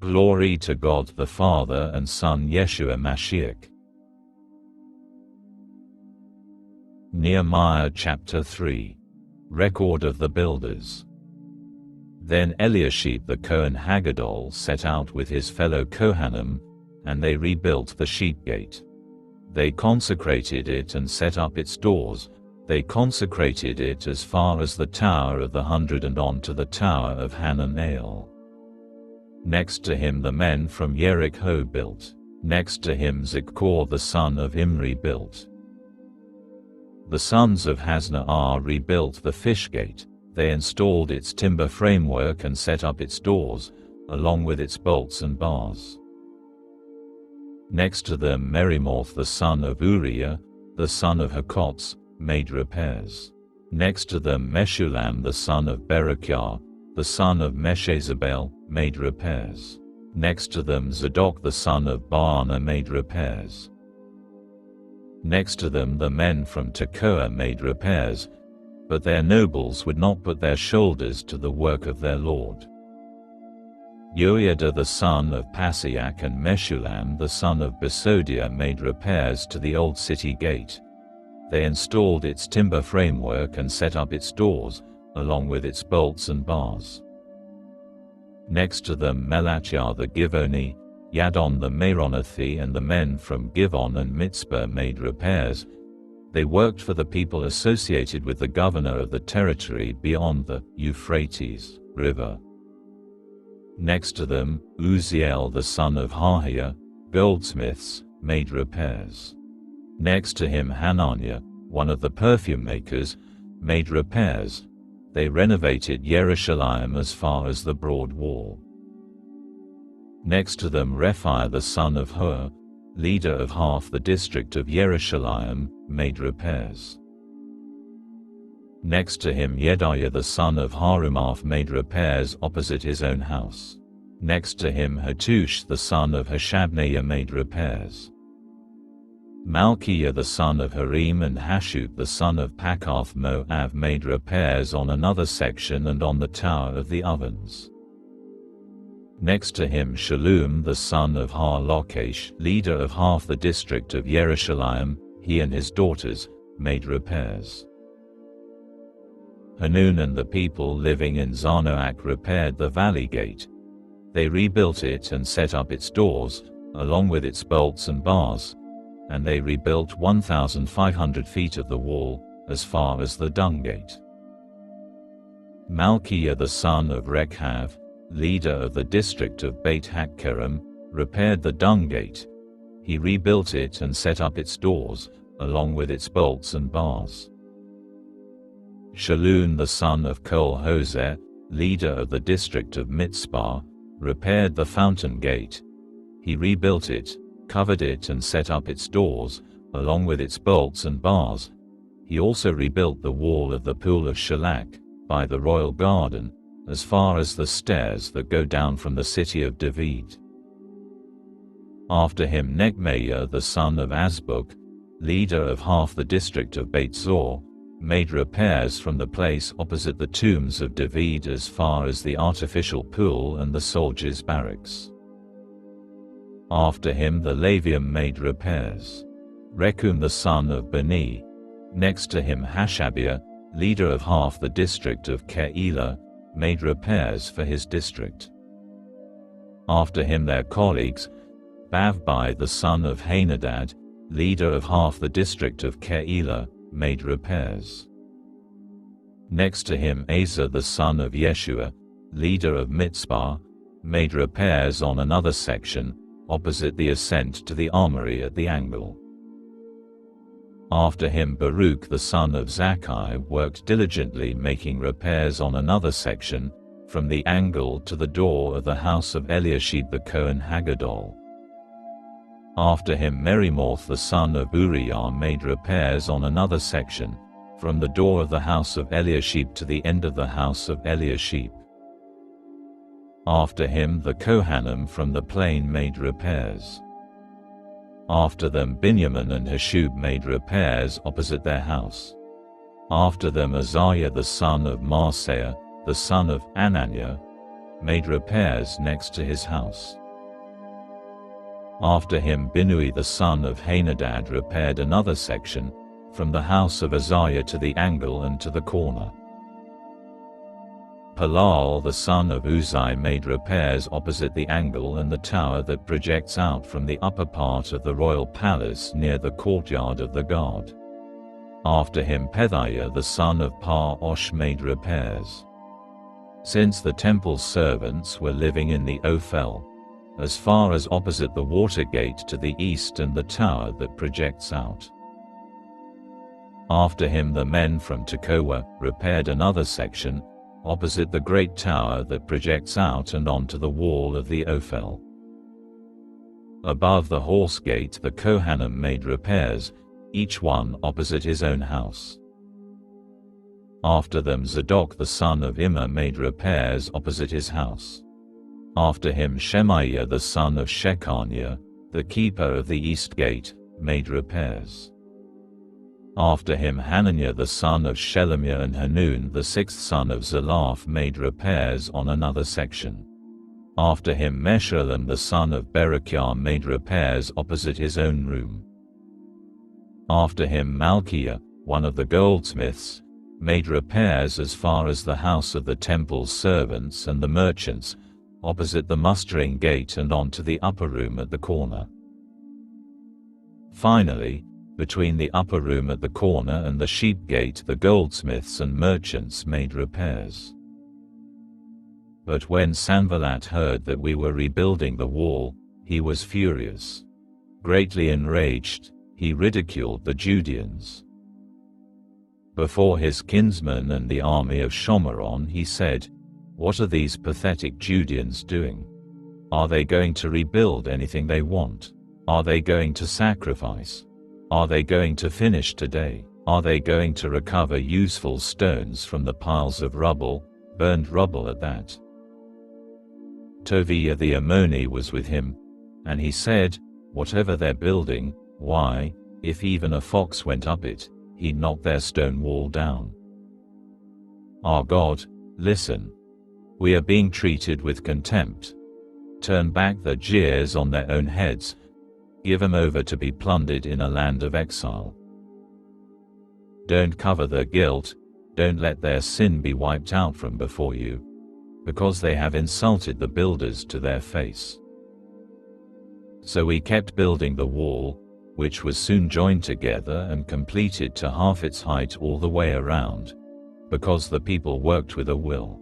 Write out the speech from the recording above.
Glory to God the Father and Son Yeshua Mashiach. Nehemiah chapter 3. Record of the builders. Then Eliashib the Kohen Haggadol set out with his fellow Kohanim, and they rebuilt the sheep gate. They consecrated it and set up its doors. They consecrated it as far as the Tower of the 100 and on to the Tower of Hananel. Next to him the men from Jericho built. Next to him Zikor the son of Imri built. The sons of Hasnaah rebuilt the fish gate. They installed its timber framework and set up its doors, along with its bolts and bars. Next to them Merimoth the son of Uriah, the son of Hakotz, made repairs. Next to them Meshulam the son of Berechiah, the son of Meshezabel, made repairs. Next to them Zadok the son of Baana made repairs. Next to them the men from Tekoa made repairs, but their nobles would not put their shoulders to the work of their lord. Joiada the son of Paseach and Meshulam the son of Besodiah made repairs to the old city gate. They installed its timber framework and set up its doors, along with its bolts and bars. Next to them Melachiah the Givoni, Yadon the Meronothi and the men from Givon and Mitzpah made repairs. They worked for the people associated with the governor of the territory beyond the Euphrates River. Next to them, Uziel the son of Harhiah, goldsmiths, made repairs. Next to him Hananiah, one of the perfume makers, made repairs. They renovated Jerusalem as far as the broad wall. Next to them Rephaiah the son of Hur, leader of half the district of Jerusalem, made repairs. Next to him Yediah the son of Harumaph made repairs opposite his own house. Next to him Hattush the son of Hashabneiah made repairs. Malchiah the son of Harim and Hashub the son of Pakath Moab made repairs on another section and on the tower of the ovens. Next to him Shallum the son of Har-Lokesh, leader of half the district of Jerusalem, he and his daughters, made repairs. Hanun and the people living in Zanoach repaired the valley gate. They rebuilt it and set up its doors, along with its bolts and bars, and they rebuilt 1,500 feet of the wall, as far as the dung gate. Malchiah the son of Rekhav, leader of the district of Beit Hakkerem, repaired the dung gate. He rebuilt it and set up its doors, along with its bolts and bars. Shallun the son of Kol-Hoseh, leader of the district of Mitzpah, repaired the fountain gate. He rebuilt it, covered it and set up its doors, along with its bolts and bars. He also rebuilt the wall of the pool of Shalak, by the royal garden, as far as the stairs that go down from the city of David. After him Nehemiah the son of Azbuk, leader of half the district of Beit Zor, made repairs from the place opposite the tombs of David as far as the artificial pool and the soldiers' barracks. After him the Levium made repairs. Rekum the son of Bani. Next to him Hashabiah, leader of half the district of Keilah, made repairs for his district. After him their colleagues, Bavbai the son of Henadad, leader of half the district of Keilah, made repairs. Next to him Asa the son of Yeshua, leader of Mitzpah, made repairs on another section, opposite the ascent to the armory at the angle. After him Baruch the son of Zakkai worked diligently making repairs on another section, from the angle to the door of the house of Eliashib the Kohen Haggadol. After him Merimoth the son of Uriah made repairs on another section, from the door of the house of Eliashib to the end of the house of Eliashib. After him the Kohanim from the plain made repairs. After them Binyamin and Hashub made repairs opposite their house. After them Azariah the son of Maaseiah, the son of Ananiah, made repairs next to his house. After him Binnui the son of Henadad repaired another section, from the house of Uzziah to the angle and to the corner. Palal the son of Uzai made repairs opposite the angle and the tower that projects out from the upper part of the royal palace near the courtyard of the guard. After him Pethiah the son of Par-Osh made repairs. Since the temple's servants were living in the Ophel, as far as opposite the water gate to the east and the tower that projects out. After him the men from Tekoa repaired another section, opposite the great tower that projects out and onto the wall of the Ophel. Above the horse gate the Kohanim made repairs, each one opposite his own house. After them Zadok the son of Immer made repairs opposite his house. After him Shemaiah the son of Shechaniah, the keeper of the east gate, made repairs. After him Hananiah the son of Shelemiah and Hanun the sixth son of Zalaph made repairs on another section. After him Meshullam the son of Berechiah made repairs opposite his own room. After him Malchiah, one of the goldsmiths, made repairs as far as the house of the temple's servants and the merchants, opposite the mustering gate and onto the upper room at the corner. Finally, between the upper room at the corner and the sheep gate the goldsmiths and merchants made repairs. But when Sanballat heard that we were rebuilding the wall, he was furious. Greatly enraged, he ridiculed the Judeans. Before his kinsmen and the army of Shomeron he said, "What are these pathetic Judeans doing? Are they going to rebuild anything they want? Are they going to sacrifice? Are they going to finish today? Are they going to recover useful stones from the piles of rubble, burned rubble at that?" Tobiah the Ammoni was with him, and he said, "Whatever they're building, why, if even a fox went up it, he'd knock their stone wall down. Our God, listen. We are being treated with contempt. Turn back the jeers on their own heads. Give them over to be plundered in a land of exile. Don't cover their guilt, don't let their sin be wiped out from before you, because they have insulted the builders to their face." So we kept building the wall, which was soon joined together and completed to half its height all the way around, because the people worked with a will.